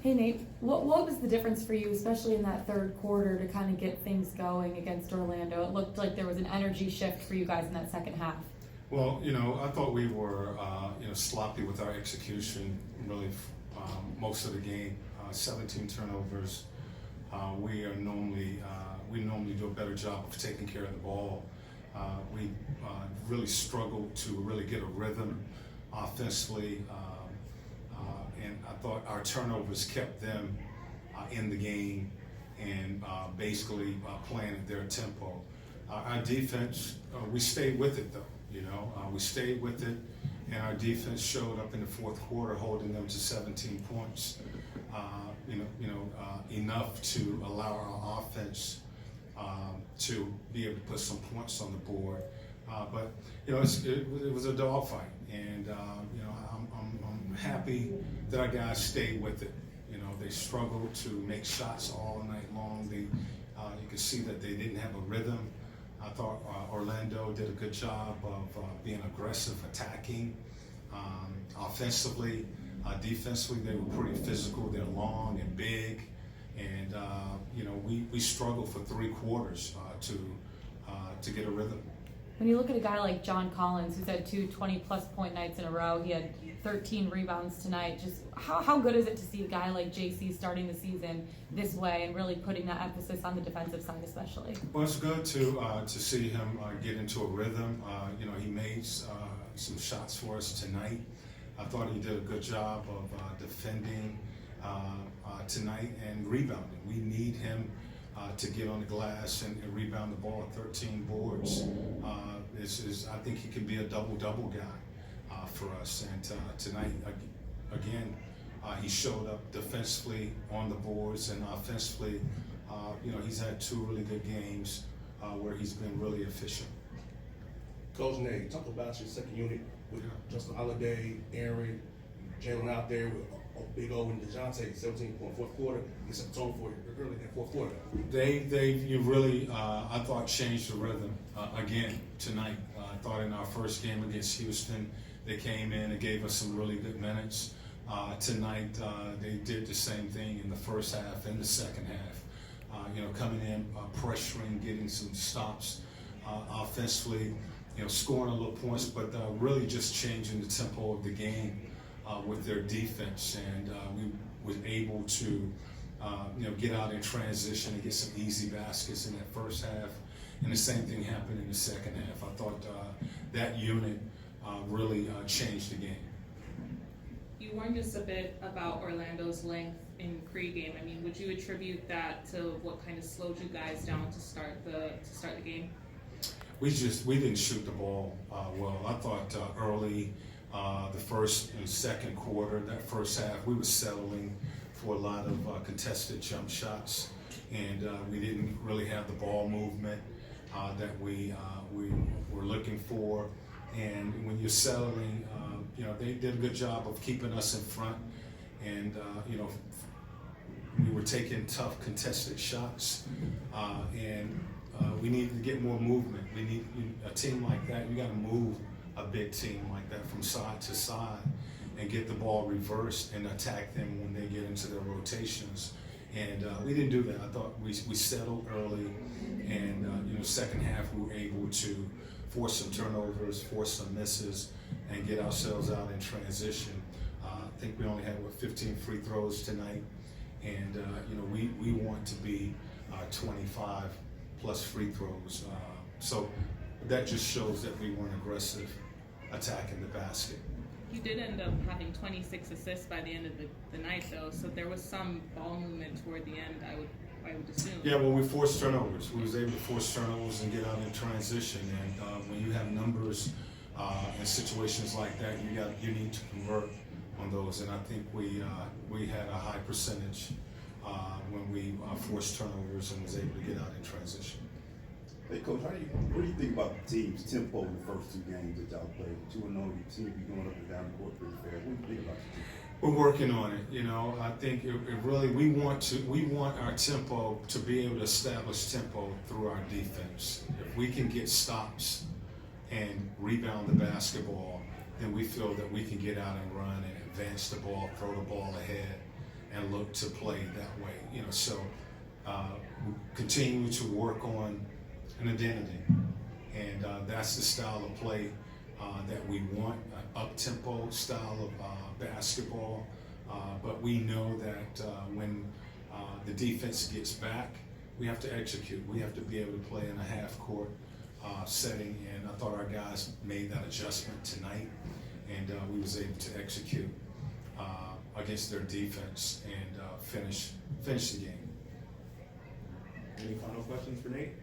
Hey Nate, what was the difference for you, especially in that third quarter, to kind of get things going against Orlando? It looked like there was an energy shift for you guys in that second half. Well, I thought we were, sloppy with our execution really most of the game. 17 turnovers. We normally do a better job of taking care of the ball. We really struggled to really get a rhythm offensively, and I thought our turnovers kept them in the game and basically playing at their tempo. Our defense, we stayed with it though. We stayed with it, and our defense showed up in the fourth quarter, holding them to 17 points. Enough to allow our offense to be able to put some points on the board. But it was a dogfight, and I'm happy that our guys stayed with it. They struggled to make shots all night long. You could see that they didn't have a rhythm. I thought Orlando did a good job of being aggressive, attacking. Offensively, defensively, they were pretty physical. They're long and big, and we struggled for 3 quarters to get a rhythm. When you look at a guy like John Collins, who's had 2 20-plus point nights in a row, he had 13 rebounds tonight. Just how good is it to see a guy like JC starting the season this way and really putting that emphasis on the defensive side, especially? Well, it's good to see him get into a rhythm. He made some shots for us tonight. I thought he did a good job of defending tonight and rebounding. We need him to get on the glass and rebound the ball. 13 boards. I think he can be a double-double guy for us. And tonight, again, he showed up defensively on the boards, and offensively, he's had 2 really good games where he's been really efficient. Coach Nate, talk about your second unit with Justin Holiday, Aaron, Jalen out there with Big O and DeJounte, 17-point fourth quarter. Get some tone for you early in that fourth quarter. You really, I thought, changed the rhythm again tonight. I thought in our first game against Houston, they came in and gave us some really good minutes. Tonight, they did the same thing in the first half and the second half. Coming in, pressuring, getting some stops offensively, scoring a little points, but really just changing the tempo of the game with their defense. And we were able to, get out in transition and get some easy baskets in that first half. And the same thing happened in the second half. I thought that unit really changed the game. You warned us a bit about Orlando's length in pregame. I mean, would you attribute that to what kind of slowed you guys down to start the game? We didn't shoot the ball well. I thought early, the first and second quarter, that first half, we were settling for a lot of contested jump shots, and we didn't really have the ball movement that we were looking for. And when you're settling, they did a good job of keeping us in front, and we were taking tough contested shots, and we needed to get more movement. We need a team like that. You got to move a big team like that from side to side and get the ball reversed and attack them when they get into their rotations. And we didn't do that. I thought we settled early, and second half we were able to force some turnovers, force some misses, and get ourselves out in transition. I think we only had 15 free throws tonight, and we want to be 25 plus free throws. So that just shows that we weren't aggressive attacking the basket. You did end up having 26 assists by the end of the night, though, so there was some ball movement toward the end, I would assume. Yeah, well, we forced turnovers. We was able to force turnovers and get out in transition. And when you have numbers in situations like that, you need to convert on those. And I think we had a high percentage when we forced turnovers and was able to get out in transition. Hey, Coach, what do you think about the team's tempo in the first 2 games that y'all played? 2-0, you seem to be going up and down the court pretty fast. What do you think about the team? We're working on it. I think it really we want our tempo to be able to establish tempo through our defense. If we can get stops and rebound the basketball, then we feel that we can get out and run and advance the ball, throw the ball ahead, and look to play that way. You know, so we continue to work on an identity, and that's the style of play that we want, an up-tempo style of basketball. But we know that when the defense gets back, we have to execute. We have to be able to play in a half-court setting, and I thought our guys made that adjustment tonight, and we was able to execute against their defense and finish the game. Any final questions for Nate?